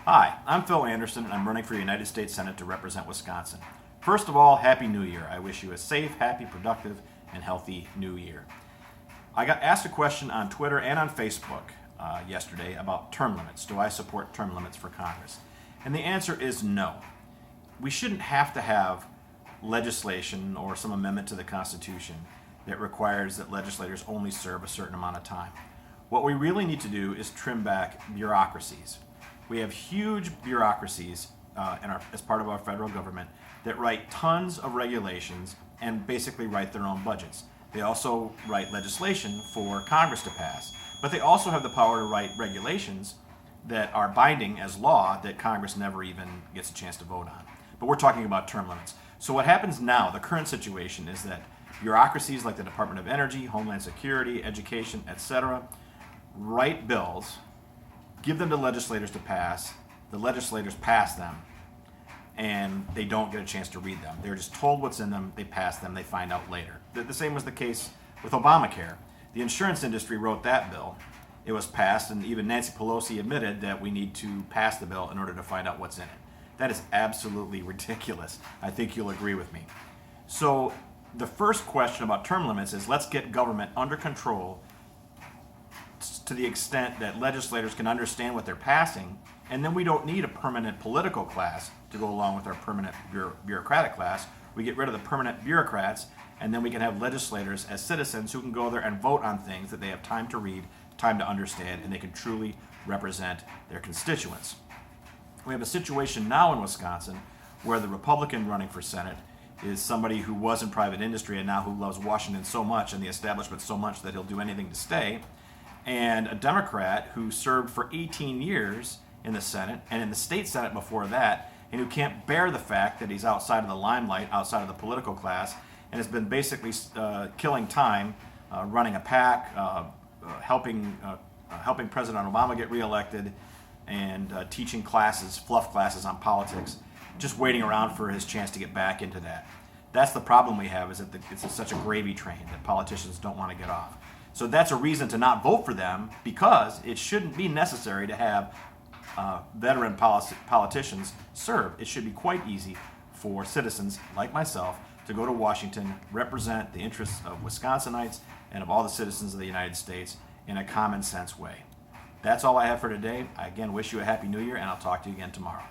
Hi, I'm Phil Anderson, and I'm running for United States Senate to represent Wisconsin. First of all, Happy New Year. I wish you a safe, happy, productive, and healthy New Year. I got asked a question on Twitter and on Facebook yesterday about term limits. Do I support term limits for Congress? And the answer is no. We shouldn't have to have legislation or some amendment to the Constitution that requires that legislators only serve a certain amount of time. What we really need to do is trim back bureaucracies. We have huge bureaucracies as part of our federal government that write tons of regulations and basically write their own budgets. They also write legislation for Congress to pass, but they also have the power to write regulations that are binding as law that Congress never even gets a chance to vote on. But we're talking about term limits. So what happens now, the current situation, is that bureaucracies like the Department of Energy, Homeland Security, Education, etc., write bills, give them to legislators to pass, the legislators pass them, and they don't get a chance to read them. They're just told what's in them, they pass them, they find out later. The same was the case with Obamacare. The insurance industry wrote that bill. It was passed, and even Nancy Pelosi admitted that we need to pass the bill in order to find out what's in it. That is absolutely ridiculous. I think you'll agree with me. So the first question about term limits is let's get government under control to the extent that legislators can understand what they're passing, and then we don't need a permanent political class to go along with our permanent bureaucratic class. We get rid of the permanent bureaucrats, and then we can have legislators as citizens who can go there and vote on things that they have time to read, time to understand, and they can truly represent their constituents. We have a situation now in Wisconsin where the Republican running for Senate is somebody who was in private industry and now who loves Washington so much and the establishment so much that he'll do anything to stay, and a Democrat who served for 18 years in the Senate and in the state Senate before that, and who can't bear the fact that he's outside of the limelight, outside of the political class, and has been basically killing time, running a PAC, helping President Obama get reelected, and teaching classes, fluff classes on politics, just waiting around for his chance to get back into that. That's the problem we have, is that it's such a gravy train that politicians don't want to get off. So that's a reason to not vote for them, because it shouldn't be necessary to have veteran politicians serve. It should be quite easy for citizens like myself to go to Washington, represent the interests of Wisconsinites and of all the citizens of the United States in a common sense way. That's all I have for today. I again wish you a Happy New Year, and I'll talk to you again tomorrow.